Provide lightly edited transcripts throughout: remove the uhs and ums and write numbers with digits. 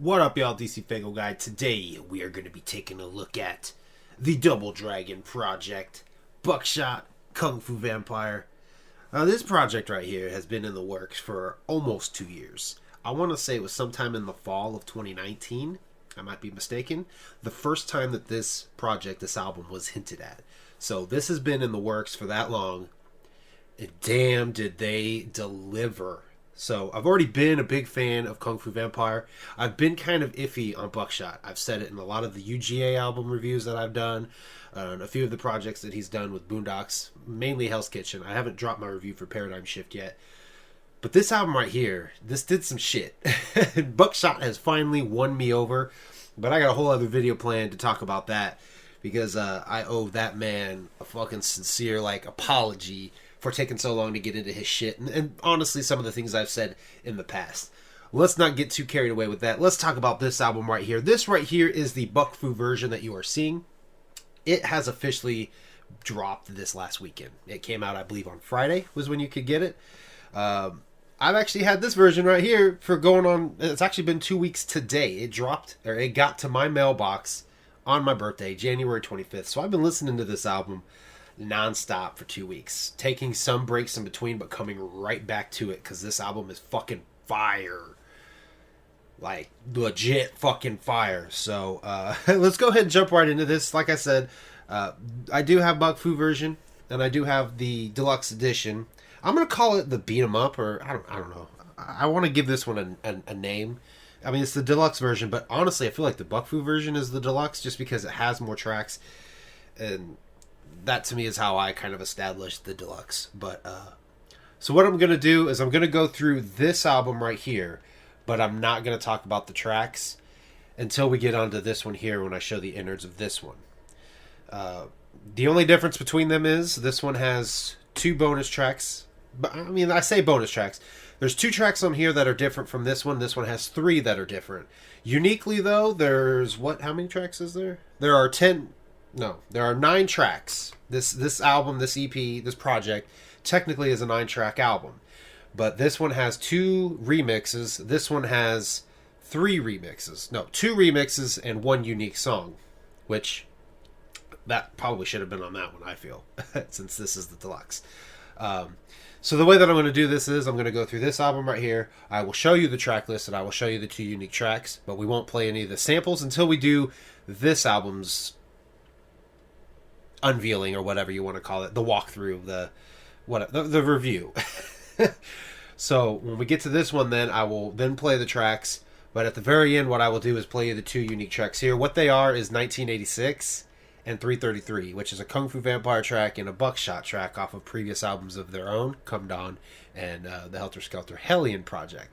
What up, y'all? DCFAYGOGUY. Today, we are going to be taking a look at the Double Dragon project, Bukshot, Kung Fu Vampire. This project right here has been in the works for almost 2 years. I want to say it was sometime in the fall of 2019. I might be mistaken. The first time that this project, this album, was hinted at. So this has been in the works for that long. And damn, did they deliver. So I've already been a big fan of Kung Fu Vampire. I've been kind of iffy on Bukshot. I've said it in a lot of the UGA album reviews that I've done, and a few of the projects that he's done with Boondocks, mainly Hell's Kitchen. I haven't dropped my review for Paradigm Shift yet. But this album right here, this did some shit. Bukshot has finally won me over, but I got a whole other video planned to talk about that, because I owe that man a fucking sincere, apology for taking so long to get into his shit, and honestly some of the things I've said in the past. Let's not get too carried away with that. Let's talk about this album right here. This right here is the Buk Fu version that you are seeing. It has officially dropped this last weekend. It came out, I believe, on Friday was when you could get it. I've actually had this version right here for going on, it's actually been 2 weeks today. It got to my mailbox on my birthday, January 25th. So I've been listening to this album non-stop for 2 weeks, taking some breaks in between, but coming right back to it, because this album is fucking fire, like legit fucking fire. So let's go ahead and jump right into this. Like I said, I do have Buk Fu version, and I do have the deluxe edition. I'm gonna call it the beat 'em up, or I don't know. I want to give this one a name. I mean, it's the deluxe version, but honestly, I feel like the Buk Fu version is the deluxe, just because it has more tracks, and that to me is how I kind of established the deluxe. But so what I'm going to do is I'm going to go through this album right here, but I'm not going to talk about the tracks until we get onto this one here when I show the innards of this one. The only difference between them is this one has 2 bonus tracks. But I mean, I say bonus tracks. There's 2 tracks on here that are different from this one. This one has 3 that are different. Uniquely though, there's how many tracks is there? There are 9 tracks. This album, this EP, this project, technically is a 9-track album. But this one has 2 remixes. This one has 3 remixes. No, 2 remixes and 1 unique song. Which, that probably should have been on that one, I feel. Since this is the deluxe. So the way that I'm going to do this is I'm going to go through this album right here. I will show you the track list and I will show you the 2 unique tracks. But we won't play any of the samples until we do this album's unveiling, or whatever you want to call it, the walkthrough, the review. So when we get to this one, then I will then play the tracks, but at the very end what I will do is play you the 2 unique tracks here. What they are is 1986 and 333, which is a Kung Fu Vampire track and a Bukshot track off of previous albums of their own, Come Dawn and the Helter Skelter Hellion project.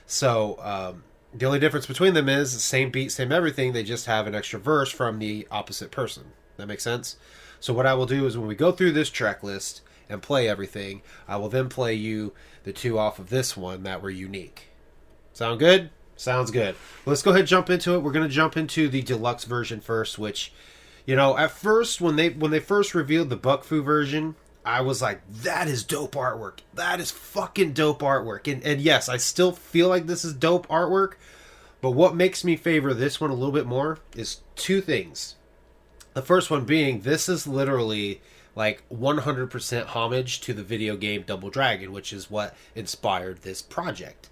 So the only difference between them is the same beat, same everything, they just have an extra verse from the opposite person. That makes sense? So what I will do is when we go through this track list and play everything, I will then play you the 2 off of this one that were unique. Sound good? Sounds good. Let's go ahead and jump into it. We're going to jump into the deluxe version first, which, you know, at first when they first revealed the Buk Fu version, I was like, that is dope artwork. That is fucking dope artwork. And yes, I still feel like this is dope artwork, but what makes me favor this one a little bit more is 2 things. The first one being, this is literally like 100% homage to the video game Double Dragon, which is what inspired this project.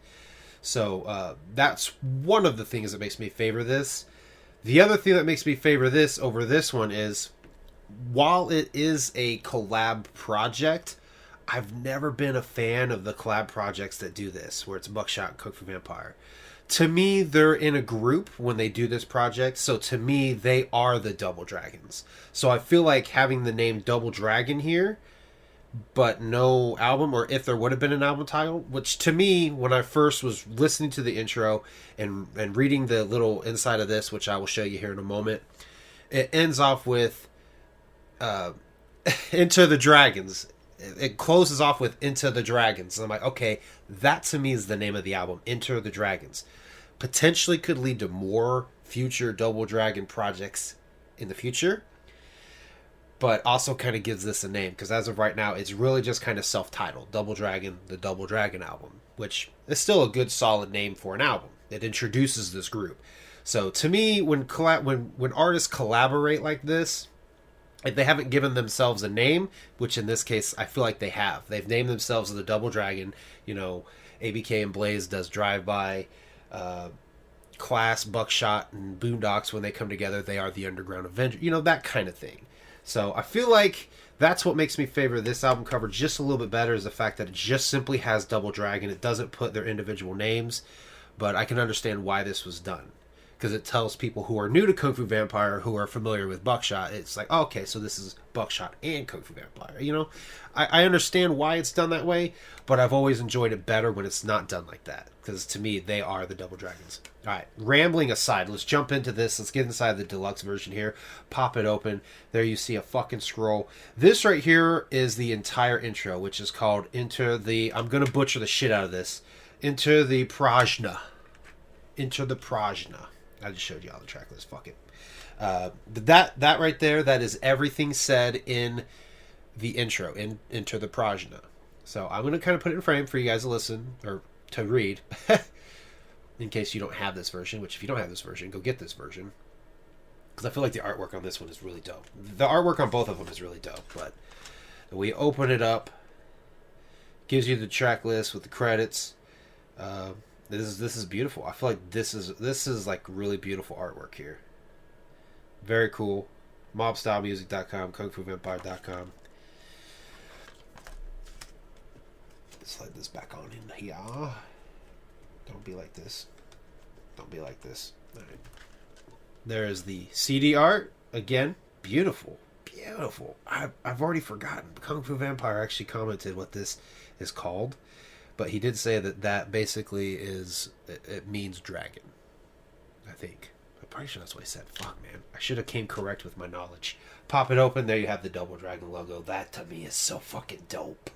So that's one of the things that makes me favor this. The other thing that makes me favor this over this one is, while it is a collab project, I've never been a fan of the collab projects that do this, where it's Bukshot and Kung Fu Vampire. To me, they're in a group when they do this project, so to me, they are the Double Dragons. So I feel like having the name Double Dragon here, but no album, or if there would have been an album title, which to me, when I first was listening to the intro and reading the little inside of this, which I will show you here in a moment, it ends off with Into the Dragons. It closes off with Into the Dragons. And I'm like, okay, that to me is the name of the album, Enter the Dragons. Potentially could lead to more future Double Dragon projects in the future, but also kind of gives this a name, because as of right now, it's really just kind of self-titled, Double Dragon, the Double Dragon album, which is still a good solid name for an album. It introduces this group. So to me, when artists collaborate like this, if they haven't given themselves a name, which in this case I feel like they have, they've named themselves the Double Dragon. You know, ABK and Blaze does Drive By, Class, Buckshot, and Boondocks, when they come together, they are the Underground Avenger. You know, that kind of thing. So I feel like that's what makes me favor this album cover just a little bit better, is the fact that it just simply has Double Dragon. It doesn't put their individual names, but I can understand why this was done, because it tells people who are new to Kung Fu Vampire, who are familiar with Buckshot, it's like, oh, okay, so this is Buckshot and Kung Fu Vampire. You know, I understand why it's done that way, but I've always enjoyed it better when it's not done like that, because to me, they are the Double Dragons. All right, rambling aside, let's jump into this. Let's get inside the deluxe version here. Pop it open. There you see a fucking scroll. This right here is the entire intro, which is called Enter the... I'm going to butcher the shit out of this. Enter the Prajna. Enter the Prajna. I just showed you all the track list. Fuck it. That right there, that is everything said in the intro, in Enter the Prajna. So I'm going to kind of put it in frame for you guys to listen, or to read, in case you don't have this version, which if you don't have this version, go get this version. Because I feel like the artwork on this one is really dope. The artwork on both of them is really dope, but we open it up, gives you the track list with the credits. This is beautiful. I feel like this is like really beautiful artwork here. Very cool. Mobstylemusic.com, kungfuvampire.com. Slide this back on in here. Don't be like this. Don't be like this. All right. There is the CD art. Again, beautiful. Beautiful. I've already forgotten. Kung Fu Vampire actually commented what this is called. But he did say that basically is... It means dragon. I think. I'm pretty sure that's what he said. Fuck, man. I should have came correct with my knowledge. Pop it open. There you have the Double Dragon logo. That, to me, is so fucking dope.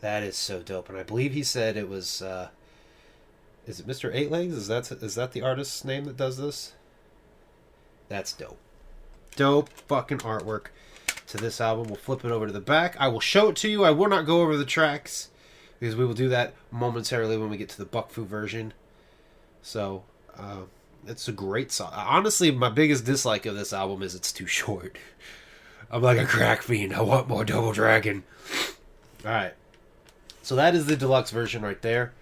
That is so dope. And I believe he said it was... is it Mr. Eight Legs? Is that the artist's name that does this? That's dope. Dope fucking artwork to this album. We'll flip it over to the back. I will show it to you. I will not go over the tracks, because we will do that momentarily when we get to the Buck Fu version. So, it's a great song. Honestly, my biggest dislike of this album is it's too short. I'm like a crack fiend. I want more Double Dragon. Alright. So that is the deluxe version right there.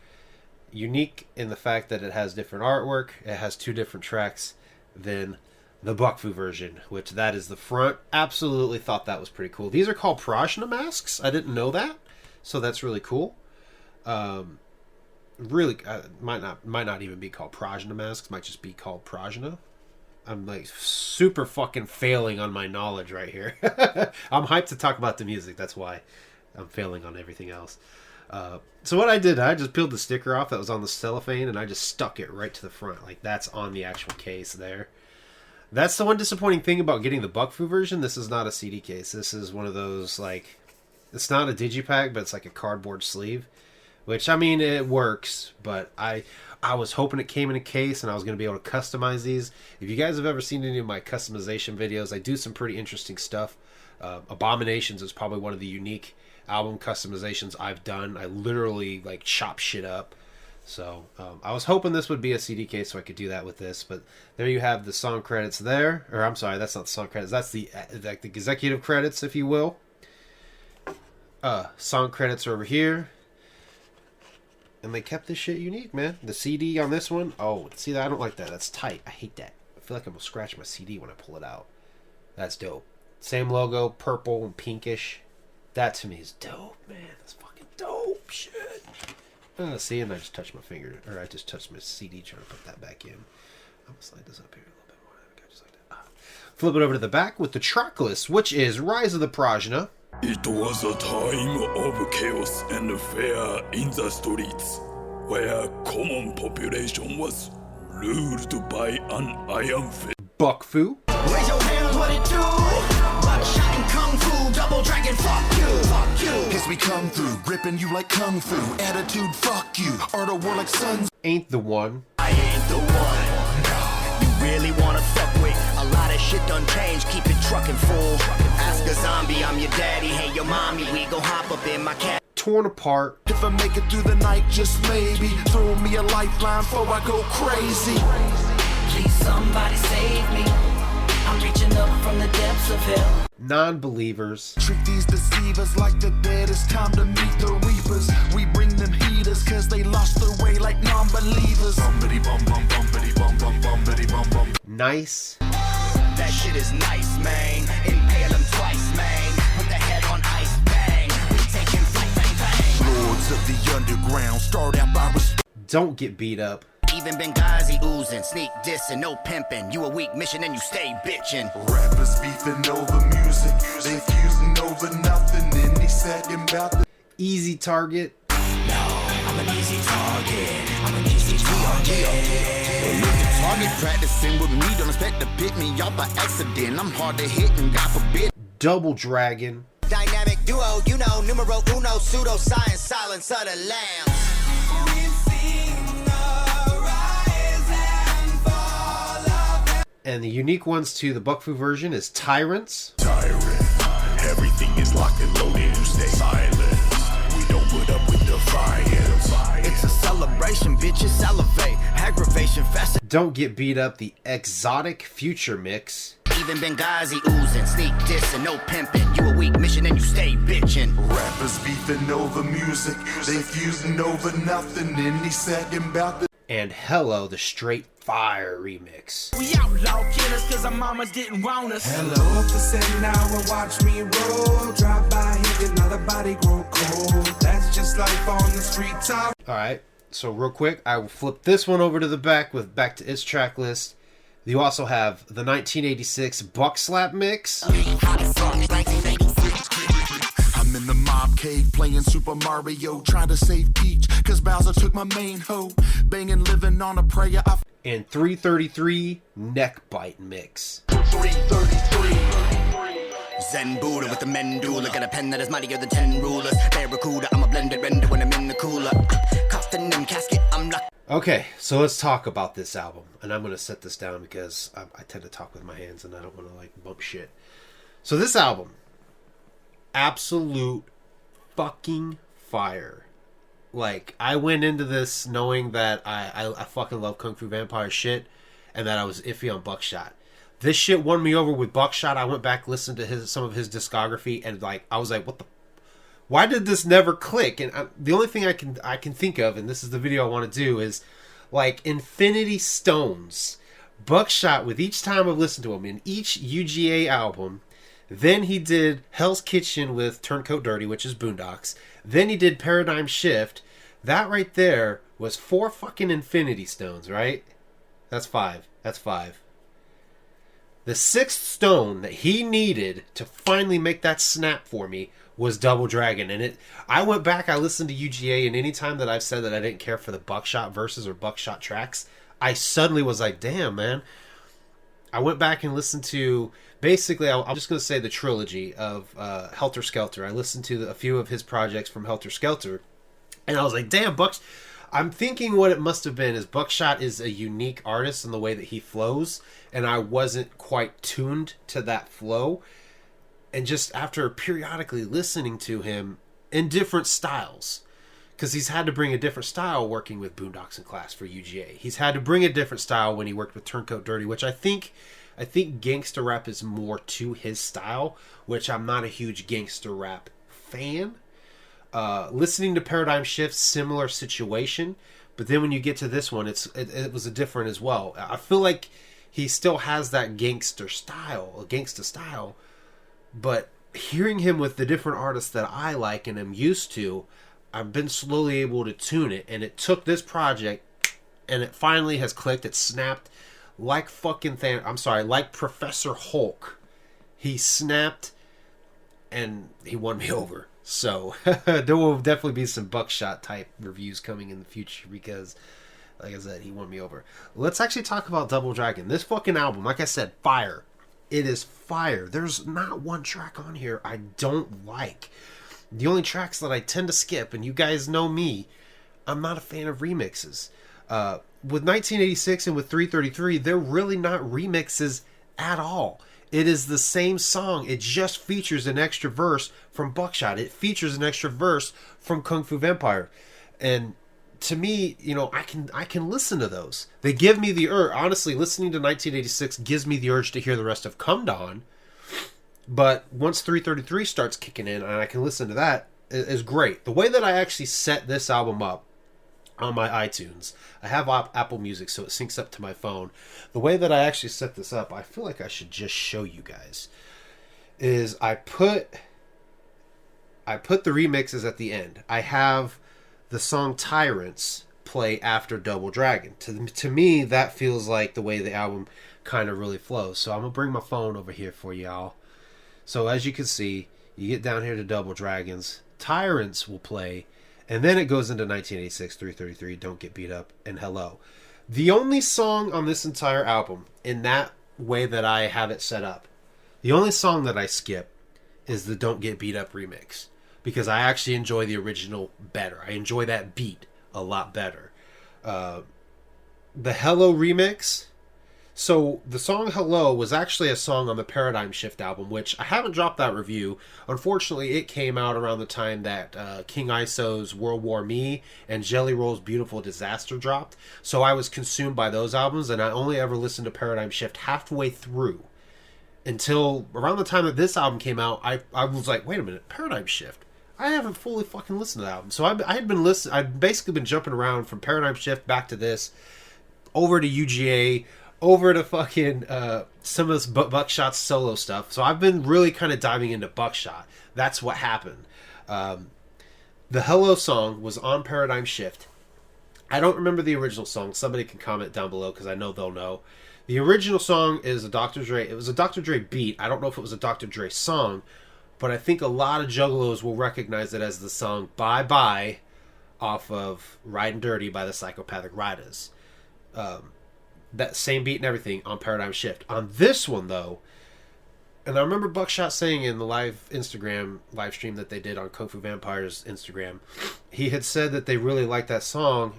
Unique in the fact that it has different artwork. It has 2 different tracks than the Buck Fu version, which that is the front. Absolutely thought that was pretty cool. These are called Prajna masks. I didn't know that. So that's really cool. Really, might not even be called Prajna masks. Might just be called Prajna. I'm like super fucking failing on my knowledge right here. I'm hyped to talk about the music. That's why I'm failing on everything else. So what I did, I just peeled the sticker off that was on the cellophane, and I just stuck it right to the front. Like, that's on the actual case there. That's the one disappointing thing about getting the Buck Fu version. This is not a CD case. This is one of those, like, it's not a digipack, but it's like a cardboard sleeve. Which, I mean, it works, but I was hoping it came in a case and I was going to be able to customize these. If you guys have ever seen any of my customization videos, I do some pretty interesting stuff. Abominations is probably one of the unique album customizations I've done. I literally, like, chop shit up. So, I was hoping this would be a CD case so I could do that with this. But there you have the song credits there. Or, I'm sorry, that's not the song credits. That's the executive credits, if you will. Song credits are over here. And they kept this shit unique, man. The CD on this one. Oh, see that? I don't like that. That's tight. I hate that. I feel like I'm going to scratch my CD when I pull it out. That's dope. Same logo, purple and pinkish. That to me is dope, man. That's fucking dope shit. See, and I just touched my finger. Or I just touched my CD trying to put that back in. I'm going to slide this up here a little bit more. Just like that. Flip it over to the back with the track list, which is Rise of the Prajna. It was a time of chaos and fear in the streets, where common population was ruled by an iron fist. Buck Fu. Raise your hands, what it do? Buckshot and Kung Fu, Double Dragon, fuck you, fuck you. Cause we come through, gripping you like Kung Fu. Attitude, fuck you. Art of war like sons. Ain't the one. I ain't the one. You really wanna fuck with? A lot of shit done changed, keep it trucking full. Ask a zombie, I'm your daddy. Hey, your mommy, we gon' hop up in my cat. torn apart. If I make it through the night, just maybe throw me a lifeline before I go crazy. Please somebody save me. I'm reaching up from the depths of hell. Non-believers. Treat these deceivers like the dead. It's time to meet the reapers. We bring them heaters cause they lost their way like non-believers. Bumpity bum bum bumpity bum bum bumpity bum bum. Nice. That shit is nice, man. Impale them twice, man. Put the head on ice, bang. We taking flight, bang, bang. Lords of the underground start out by Don't get beat up. Even Benghazi oozing, sneak dissing, no pimping. You a weak mission and you stay bitching. rappers beefing over music. They fusing over nothing. Any second about the Easy target. No, I'm an easy target. I'm an easy target. Target practicing with me, don't expect to pick me up by accident. I'm hard to hit and God forbid. Double Dragon. Dynamic duo, you know, numero uno, pseudo science, silence of the lambs. And the unique ones to the Bukfu version is Tyrants. Tyrant. Everything is locked and loaded. You stay silent. We don't put up with defiance. It's a celebration, bitches salivate. Aggravation, fast. Don't get beat up. The Exotic Future Mix. Even Benghazi oozing, sneak dissing, no pimping. You a weak mission and you stay bitching. rappers beefing over music. They fusing over nothing. Any second about the And Hello, the Straight Fire Remix. We outlaw killers cause our mama didn't want us. Hello, up to 7 now and watch me roll. Drive by, hit another body grow cold. That's just life on the street top. Alright, so real quick, I will flip this one over to the back with back to its track list. You also have the 1986 Buck Slap Mix. I'm in the mob cave playing Super Mario, trying to save Peach, cause Bowser took my main hoe. Banging, living on a prayer. And 333 Neck Bite Mix. 333. Zen Buddha with the mendula. Got a pen that is mightier than 10 rulers. Barracuda, I'm a blended render when I'm in the cooler. Coffin and casket, I'm locked. Okay, so let's talk about this album. And I'm going to set this down because I tend to talk with my hands and I don't want to like bump shit. So this album, absolute fucking fire. Like, I went into this knowing that I fucking love Kung Fu Vampire shit and that I was iffy on Buckshot. This shit won me over with Buckshot. I went back, listened to some of his discography, and like I was like, what the... Why did this never click? And the only thing I can think of, and this is the video I want to do, is like Infinity Stones. Buckshot, with each time I've listened to him, in each UGA album, then he did Hell's Kitchen with Turncoat Dirty, which is Boondocks. Then he did Paradigm Shift. That right there was 4 fucking Infinity Stones, right? That's 5. That's 5. The 6th stone that he needed to finally make that snap for me was Double Dragon. And I went back, I listened to UGA, and any time that I've said that I didn't care for the Buckshot verses or Buckshot tracks, I suddenly was like, damn, man. I went back and listened to, basically, I'm just going to say the trilogy of Helter Skelter. I listened to a few of his projects from Helter Skelter, and I was like, damn, I'm thinking what it must have been is Buckshot is a unique artist in the way that he flows, and I wasn't quite tuned to that flow. And just after periodically listening to him in different styles, because he's had to bring a different style working with Boondocks in Class for UGA. He's had to bring a different style when he worked with Turncoat Dirty, which I think gangster rap is more to his style, which I'm not a huge gangster rap fan. Listening to Paradigm Shift, similar situation, but then when you get to this one, it was a different as well. I feel like he still has that gangsta style, but hearing him with the different artists that I like and am used to, I've been slowly able to tune it, and it took this project, and it finally has clicked. It snapped like like Professor Hulk. He snapped, and he won me over. So there will definitely be some Buckshot type reviews coming in the future because, like I said, he won me over. Let's actually talk about Double Dragon. This fucking album, like I said, fire. It is fire. There's not one track on here I don't like. The only tracks that I tend to skip, and you guys know me, I'm not a fan of remixes. With 1986 and with 333, they're really not remixes at all. It is the same song. It just features an extra verse from Buckshot. It features an extra verse from Kung Fu Vampire. And to me, you know, I can listen to those. They give me the urge. Honestly, listening to 1986 gives me the urge to hear the rest of Come Dawn. But once 333 starts kicking in and I can listen to that, is great. The way that I actually set this album up on my iTunes, I have Apple Music, so it syncs up to my phone. The way that I actually set this up, I feel like I should just show you guys, is I put the remixes at the end. I have the song Tyrants play after Double Dragon. To me, that feels like the way the album kind of really flows. So I'm going to bring my phone over here for y'all. So as you can see, you get down here to Double Dragons. Tyrants will play, and then it goes into 1986, 333, Don't Get Beat Up, and Hello. The only song on this entire album, in that way that I have it set up, the only song that I skip is the Don't Get Beat Up remix. Because I actually enjoy the original better. I enjoy that beat a lot better. The Hello remix. So the song Hello was actually a song on the Paradigm Shift album, which I haven't dropped that review. Unfortunately, it came out around the time that King Iso's World War Me and Jelly Roll's Beautiful Disaster dropped. So I was consumed by those albums, and I only ever listened to Paradigm Shift halfway through. Until around the time that this album came out, I was like, wait a minute, Paradigm Shift? I haven't fully fucking listened to the album. So I've basically been jumping around from Paradigm Shift back to this, over to UGA, over to fucking some of this Buckshot's solo stuff. So I've been really kind of diving into Buckshot. That's what happened. The Hello song was on Paradigm Shift. I don't remember the original song. Somebody can comment down below because I know they'll know. The original song is a Dr. Dre. It was a Dr. Dre beat. I don't know if it was a Dr. Dre song, but I think a lot of juggalos will recognize it as the song Bye Bye off of Riding Dirty by the Psychopathic Riders. That same beat and everything on Paradigm Shift. On this one, though, and I remember Buckshot saying in the live stream that they did on Kung Fu Vampire's Instagram, he had said that they really liked that song.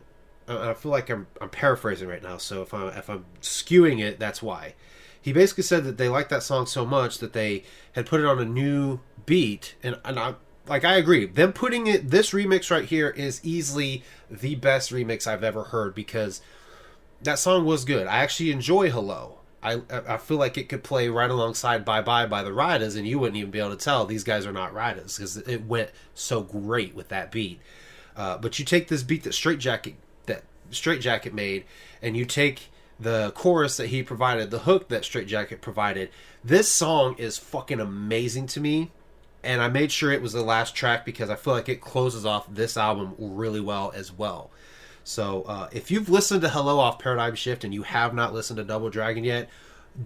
I feel like I'm paraphrasing right now, so if I'm skewing it, that's why. He basically said that they liked that song so much that they had put it on a new beat, and I agree. Them putting this remix right here is easily the best remix I've ever heard, because that song was good. I actually enjoy Hello. I feel like it could play right alongside Bye Bye by the Riders, and you wouldn't even be able to tell these guys are not Riders because it went so great with that beat. But you take this beat that Straight Jacket made, and you take the chorus that he provided, the hook that Straight Jacket provided. This song is fucking amazing to me, and I made sure it was the last track because I feel like it closes off this album really well as well. So if you've listened to Hello off Paradigm Shift and you have not listened to Double Dragon yet,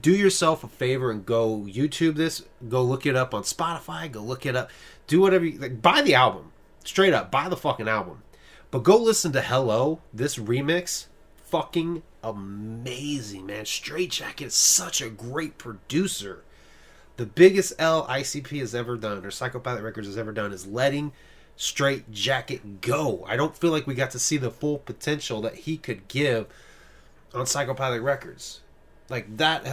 do yourself a favor and go YouTube this. Go look it up on Spotify. Go look it up. Do whatever you like. Buy the album. Straight up. Buy the fucking album. But go listen to Hello. This remix. Fucking amazing, man. Straight Jacket is such a great producer. The biggest L ICP has ever done, or Psychopathic Records has ever done, is letting Straight Jacket go. I don't feel like we got to see the full potential that he could give on Psychopathic Records. Like that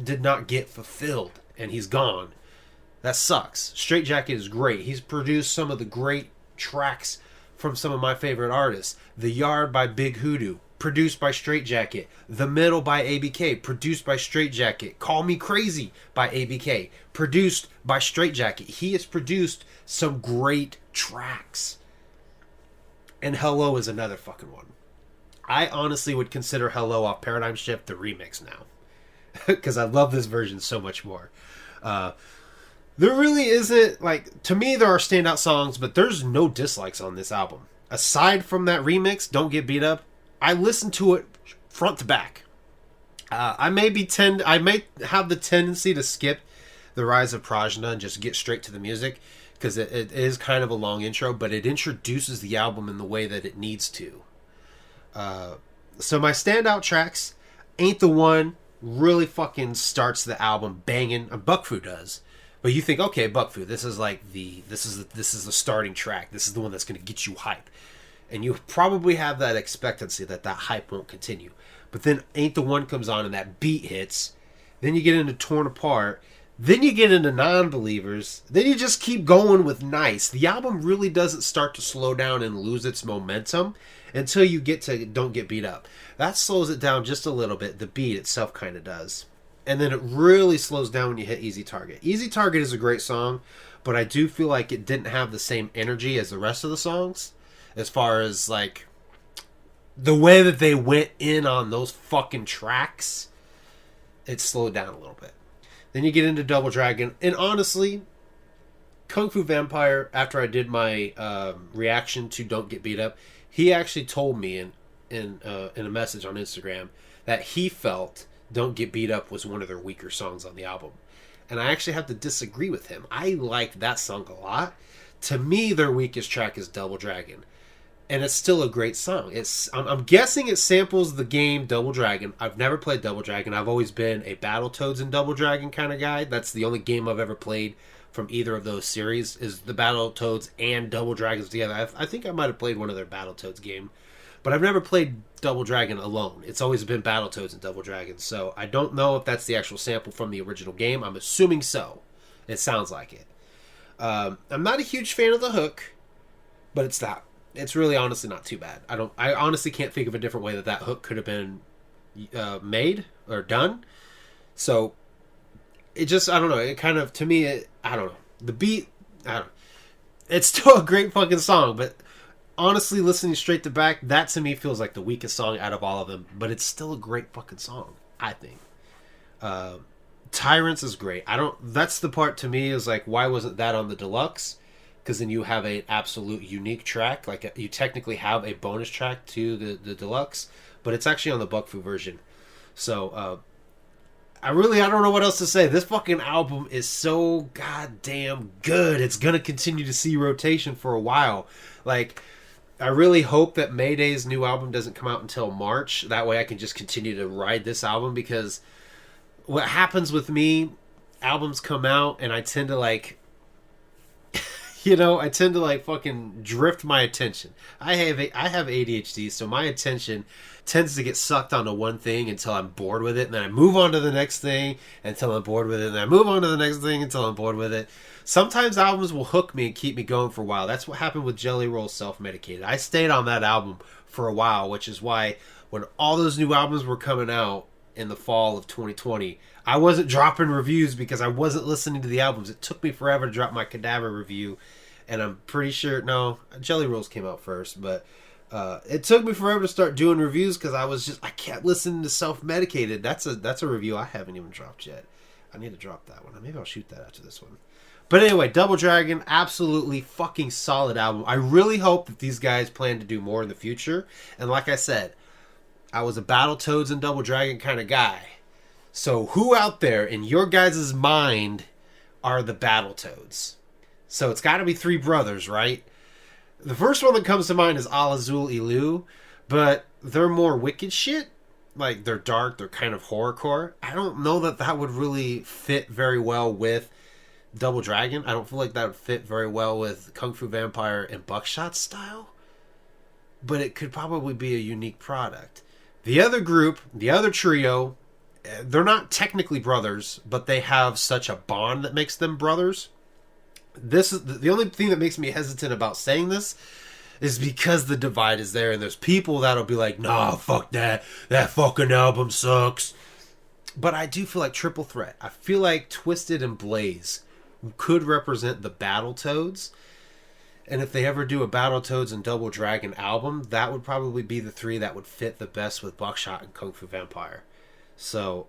did not get fulfilled, and he's gone. That sucks. Straight Jacket is great. He's produced some of the great tracks from some of my favorite artists. The Yard by Big Hoodoo, produced by Straight Jacket. The Middle by ABK, produced by Straight Jacket. Call Me Crazy by ABK, produced by Straight Jacket. He has produced some great tracks. And Hello is another fucking one. I honestly would consider Hello off Paradigm Shift the remix now. Because I love this version so much more. There really isn't, like, to me there are standout songs, but there's no dislikes on this album. Aside from that remix, Don't Get Beat Up, I listened to it front to back. I may have the tendency to skip The Rise of Prajna and just get straight to the music, because it is kind of a long intro, but it introduces the album in the way that it needs to. So my standout tracks, Ain't the One really fucking starts the album banging. Buckfu does. But you think, okay, Buckfu, this is the starting track. This is the one that's going to get you hype. And you probably have that expectancy that hype won't continue. But then Ain't the One comes on and that beat hits. Then you get into Torn Apart. Then you get into Non-Believers. Then you just keep going with Nice. The album really doesn't start to slow down and lose its momentum until you get to Don't Get Beat Up. That slows it down just a little bit. The beat itself kind of does. And then it really slows down when you hit Easy Target. Easy Target is a great song, but I do feel like it didn't have the same energy as the rest of the songs. As far as, like, the way that they went in on those fucking tracks, it slowed down a little bit. Then you get into Double Dragon, and honestly, Kung Fu Vampire, after I did my reaction to Don't Get Beat Up, he actually told me in a message on Instagram that he felt Don't Get Beat Up was one of their weaker songs on the album. And I actually have to disagree with him. I like that song a lot. To me, their weakest track is Double Dragon. And it's still a great song. I'm guessing it samples the game Double Dragon. I've never played Double Dragon. I've always been a Battletoads and Double Dragon kind of guy. That's the only game I've ever played from either of those series, is the Battletoads and Double Dragons together. I think I might have played one of their Battletoads game, but I've never played Double Dragon alone. It's always been Battletoads and Double Dragons. So I don't know if that's the actual sample from the original game. I'm assuming so. It sounds like it. I'm not a huge fan of the hook, but it's not. It's really honestly not too bad. I honestly can't think of a different way that hook could have been made or done. So it just, I don't know. It kind of, to me, I don't know. The beat, I don't know. It's still a great fucking song, but honestly, listening straight to back, that to me feels like the weakest song out of all of them. But it's still a great fucking song, I think. Tyrants is great. That's the part to me is like, why wasn't that on the deluxe? Because then you have an absolute unique track. Like, you technically have a bonus track to the deluxe, but it's actually on the Bukfu version. So, I don't know what else to say. This fucking album is so goddamn good. It's going to continue to see rotation for a while. Like, I really hope that Mayday's new album doesn't come out until March. That way I can just continue to ride this album, because what happens with me, albums come out and I tend to like... I tend to like fucking drift my attention. I have ADHD, so my attention tends to get sucked onto one thing until I'm bored with it, and then I move on to the next thing until I'm bored with it, and then I move on to the next thing until I'm bored with it. Sometimes albums will hook me and keep me going for a while. That's what happened with Jelly Roll Self-Medicated. I stayed on that album for a while, which is why when all those new albums were coming out in the fall of 2020, I wasn't dropping reviews because I wasn't listening to the albums. It took me forever to drop my Cadaver review, and I'm pretty sure, no, Jelly Rolls came out first, but it took me forever to start doing reviews because I kept listening to Self-Medicated. That's a review I haven't even dropped yet. I need to drop that one. Maybe I'll shoot that after this one. But anyway, Double Dragon, absolutely fucking solid album. I really hope that these guys plan to do more in the future. And like I said, I was a Battletoads and Double Dragon kind of guy. So who out there in your guys' mind are the Battletoads? So it's got to be three brothers, right? The first one that comes to mind is Al Azul Ilu, but they're more wicked shit. Like, they're dark, they're kind of horrorcore. I don't know that would really fit very well with Double Dragon. I don't feel like that would fit very well with Kung Fu Vampire and Bukshot style. But it could probably be a unique product. The other group, the other trio, they're not technically brothers, but they have such a bond that makes them brothers. This is the only thing that makes me hesitant about saying this is because the divide is there, and there's people that'll be like, nah, fuck that fucking album sucks. But I do feel like Triple Threat, I feel like Twisted and Blaze could represent the Battletoads. And if they ever do a Battletoads and Double Dragon album, that would probably be the three that would fit the best with Bukshot and Kung Fu Vampire. So,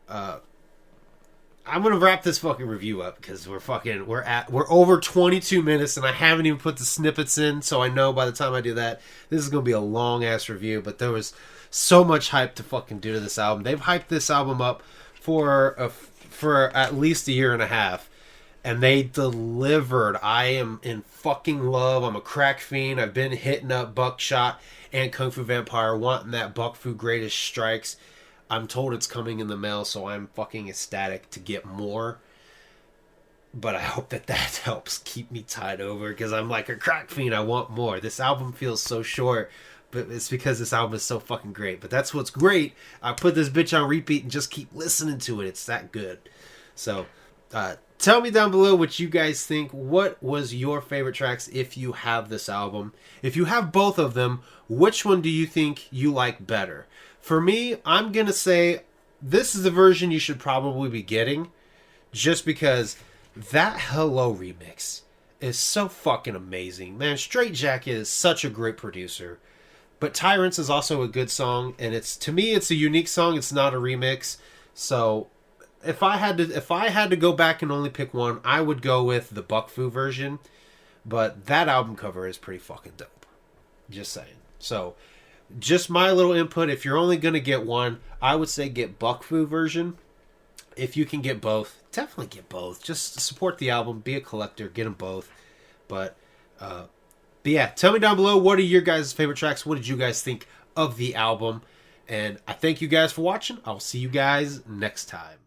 I'm gonna wrap this fucking review up because we're over 22 minutes and I haven't even put the snippets in, so I know by the time I do that, this is gonna be a long ass review. But there was so much hype to fucking do to this album. They've hyped this album up for at least a year and a half, and they delivered. I am in fucking love. I'm a crack fiend. I've been hitting up Bukshot and Kung Fu Vampire, wanting that Bukfu Greatest Strikes. I'm told it's coming in the mail, so I'm fucking ecstatic to get more. But I hope that helps keep me tied over, because I'm like a crack fiend. I want more. This album feels so short, but it's because this album is so fucking great. But that's what's great. I put this bitch on repeat and just keep listening to it. It's that good. So, tell me down below what you guys think. What was your favorite tracks if you have this album? If you have both of them, which one do you think you like better? For me, I'm going to say this is the version you should probably be getting, just because that Hello remix is so fucking amazing. Man, Straight Jacket is such a great producer. But Tyrants is also a good song, and to me it's a unique song. It's not a remix. So if I had to go back and only pick one, I would go with the Buck Fu version. But that album cover is pretty fucking dope. Just saying. So just my little input. If you're only going to get one, I would say get Buck Fu version. If you can get both, definitely get both. Just support the album. Be a collector. Get them both. But yeah, tell me down below, what are your guys' favorite tracks? What did you guys think of the album? And I thank you guys for watching. I'll see you guys next time.